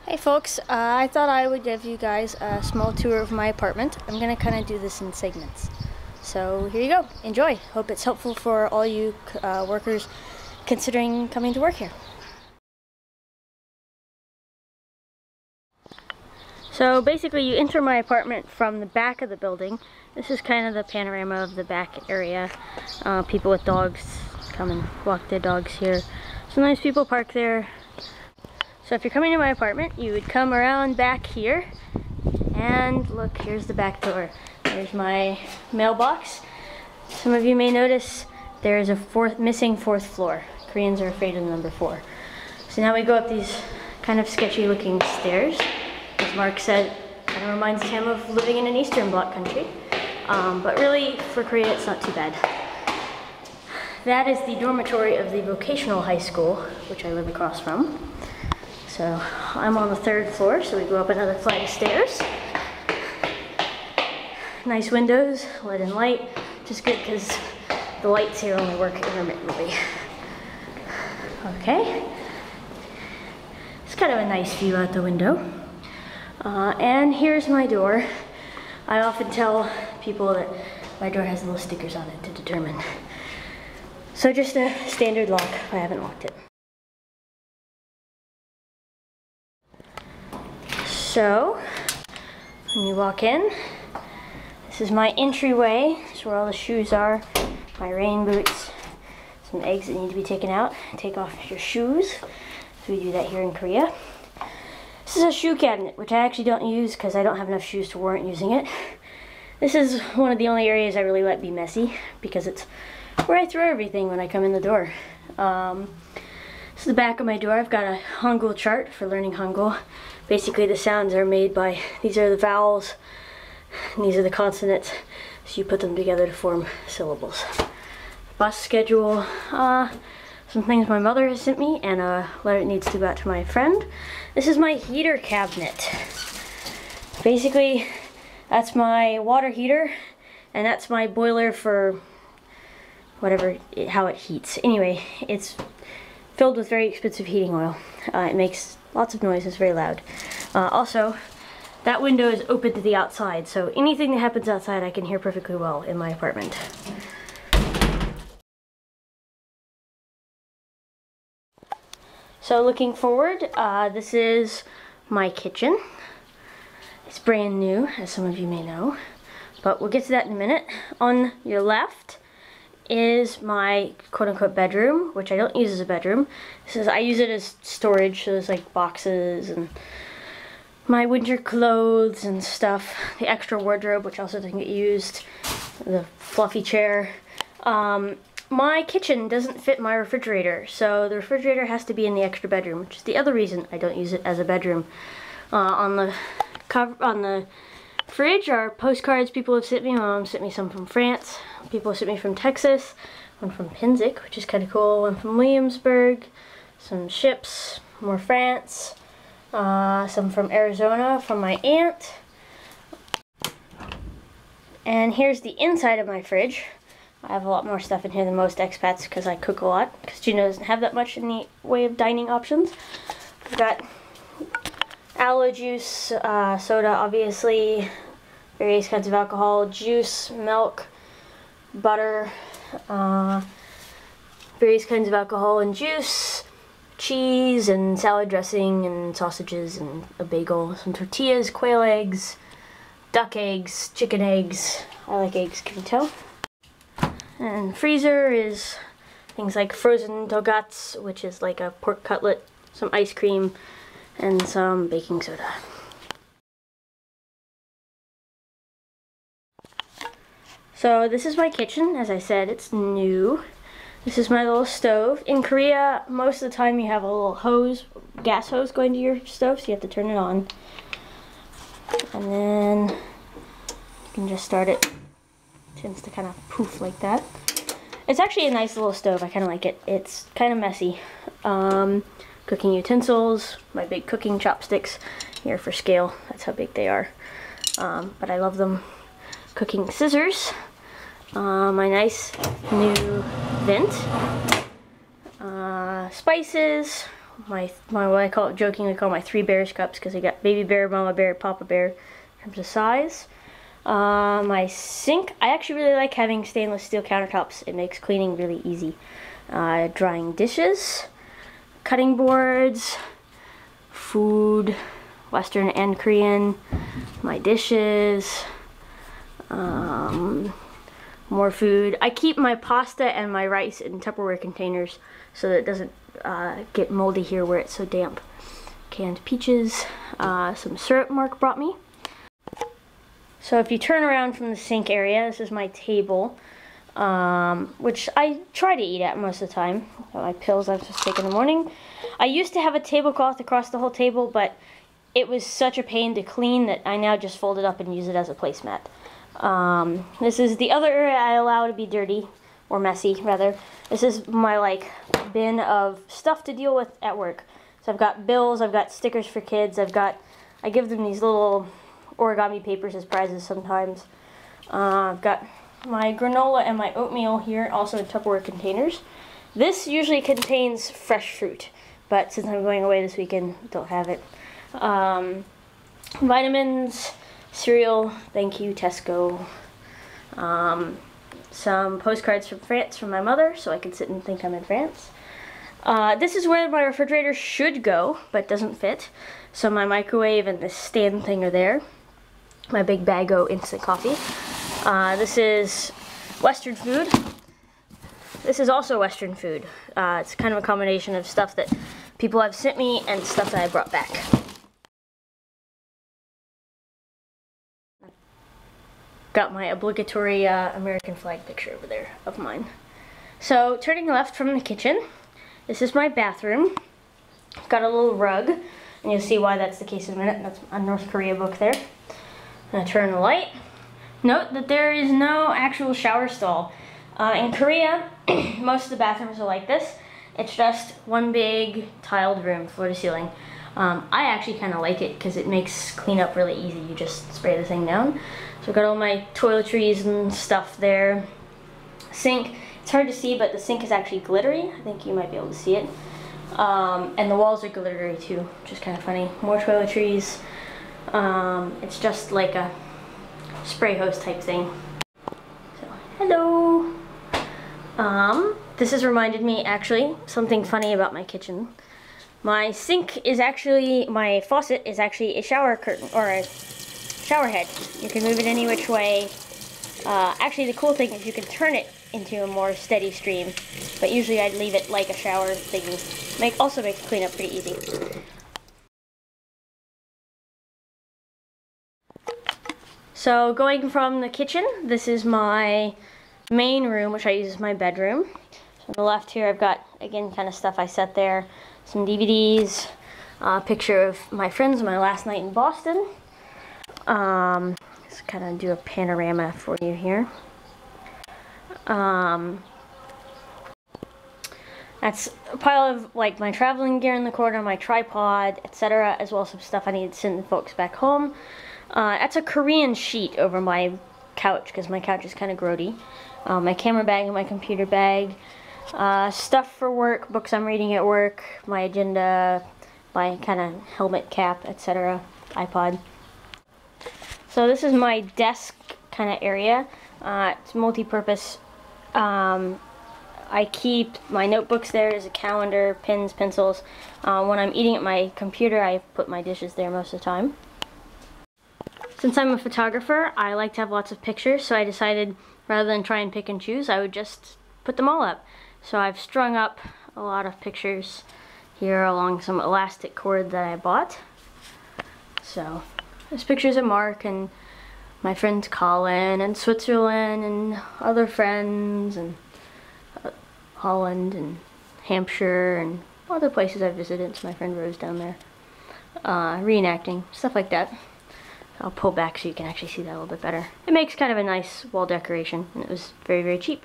Hey folks, I thought I would give you guys a small tour of my apartment. I'm going to kind of do this in segments. So here you go. Enjoy. Hope it's helpful for all you workers considering coming to work here. So basically you enter my apartment from the back of the building. This is kind of the panorama of the back area. People with dogs come and walk their dogs here. Sometimes people park there. So if you're coming to my apartment, you would come around back here, and look, here's the back door. There's my mailbox. Some of you may notice there is a missing fourth floor. Koreans are afraid of the number 4. So now we go up these kind of sketchy looking stairs. As Mark said, kind of reminds him of living in an Eastern Bloc country. But really, for Korea, it's not too bad. That is the dormitory of the vocational high school, which I live across from. So I'm on the 3rd floor, so we go up another flight of stairs. Nice windows, let in light, which is good because the lights here only work intermittently. Okay. It's kind of a nice view out the window. And here's my door. I often tell people that my door has little stickers on it to determine. So just a standard lock. I haven't locked it. So, when you walk in, this is my entryway. This is where all the shoes are, my rain boots, some eggs that need to be taken out. Take off your shoes. So we do that here in Korea. This is a shoe cabinet, which I actually don't use because I don't have enough shoes to warrant using it. This is one of the only areas I really let be messy because it's where I throw everything when I come in the door. This is the back of my door. I've got a Hangul chart for learning Hangul. Basically the sounds are made by, these are the vowels, and these are the consonants, so you put them together to form syllables. Bus schedule, some things my mother has sent me, and a letter that needs to go out to my friend. This is my heater cabinet. Basically, that's my water heater, and that's my boiler for whatever, how it heats. Anyway, it's filled with very expensive heating oil. It makes lots of noise, it's very loud. Also, that window is open to the outside, so anything that happens outside I can hear perfectly well in my apartment. So looking forward, this is my kitchen. It's brand new, as some of you may know, but we'll get to that in a minute. On your left is my quote-unquote bedroom, which I don't use as a bedroom. I use it as storage, so there's like boxes and my winter clothes and stuff. The extra wardrobe, which also doesn't get used. The fluffy chair. My kitchen doesn't fit my refrigerator, so the refrigerator has to be in the extra bedroom, which is the other reason I don't use it as a bedroom. On the fridge are postcards people have sent me. My mom sent me some from France. People sent me from Texas. One from Pinzik, which is kind of cool. One from Williamsburg. Some ships, more France. Some from Arizona from my aunt. And here's the inside of my fridge. I have a lot more stuff in here than most expats because I cook a lot. Because Jindo doesn't have that much in the way of dining options. I've got aloe juice, soda obviously, various kinds of alcohol, juice, milk, butter, various kinds of alcohol and juice, cheese and salad dressing and sausages and a bagel, some tortillas, quail eggs, duck eggs, chicken eggs. I like eggs, can you tell? And freezer is things like frozen dogats, which is like a pork cutlet, some ice cream, and some baking soda. So this is my kitchen. As I said, it's new. This is my little stove. In Korea, most of the time you have a little hose, gas hose going to your stove, so you have to turn it on. And then you can just start it. It tends to kind of poof like that. It's actually a nice little stove. I kind of like it. It's kind of messy. Cooking utensils, my big cooking chopsticks here for scale. That's how big they are. But I love them. Cooking scissors. My nice new vent. Spices, my what I call it jokingly call my 3 bears cups, because I got baby bear, mama bear, papa bear in terms of size. My sink, I actually really like having stainless steel countertops. It makes cleaning really easy. Drying dishes, cutting boards, food, Western and Korean, my dishes, more food. I keep my pasta and my rice in Tupperware containers so that it doesn't get moldy here where it's so damp. Canned peaches, some syrup Mark brought me. So if you turn around from the sink area, this is my table, which I try to eat at most of the time. Got my pills I'm supposed to take in the morning. I used to have a tablecloth across the whole table, but it was such a pain to clean that I now just fold it up and use it as a placemat. This is the other area I allow to be dirty, or messy rather. This is my bin of stuff to deal with at work. So I've got bills, I've got stickers for kids, I give them these little origami papers as prizes sometimes. I've got my granola and my oatmeal here, also in Tupperware containers. This usually contains fresh fruit, but since I'm going away this weekend, don't have it. Vitamins, cereal, thank you, Tesco. Some postcards from France from my mother, so I can sit and think I'm in France. This is where my refrigerator should go, but doesn't fit. So my microwave and this stand thing are there. My big Bag-O instant coffee. This is Western food. This is also Western food. It's kind of a combination of stuff that people have sent me and stuff that I brought back. Got my obligatory American flag picture over there of mine. So turning left from the kitchen, this is my bathroom. Got a little rug, and you'll see why that's the case in a minute. That's a North Korea book there. I'm gonna turn the light. Note that there is no actual shower stall. In Korea, most of the bathrooms are like this. It's just one big tiled room, floor to ceiling. I actually kind of like it because it makes cleanup really easy. You just spray the thing down. So I've got all my toiletries and stuff there. Sink, it's hard to see, but the sink is actually glittery. I think you might be able to see it. And the walls are glittery too, which is kind of funny. More toiletries. It's just like a spray hose type thing. So, hello. This has reminded me actually something funny about my kitchen. My sink is actually, my faucet is actually a shower curtain, or a shower head. You can move it any which way. Actually the cool thing is you can turn it into a more steady stream, but usually I'd leave it like a shower thingy. Also makes cleanup pretty easy. So going from the kitchen, this is my main room, which I use as my bedroom. So on the left here I've got, again, kind of stuff I set there. Some DVDs, a picture of my friends, my last night in Boston. Just kind of do a panorama for you here. That's a pile of my traveling gear in the corner, my tripod, etc., as well as some stuff I need to send the folks back home. That's a Korean sheet over my couch because my couch is kind of grody. My camera bag and my computer bag. Stuff for work, books I'm reading at work, my agenda, my kind of helmet cap, etc., iPod. So this is my desk kind of area. It's multi-purpose. I keep my notebooks there as a calendar, pens, pencils. When I'm eating at my computer, I put my dishes there most of the time. Since I'm a photographer, I like to have lots of pictures, so I decided rather than try and pick and choose, I would just put them all up. So I've strung up a lot of pictures here along some elastic cord that I bought. So there's pictures of Mark and my friends Colin and Switzerland and other friends and Holland and Hampshire and other places I've visited. It's my friend Rose down there. Reenacting, stuff like that. I'll pull back so you can actually see that a little bit better. It makes kind of a nice wall decoration, and it was very, very cheap.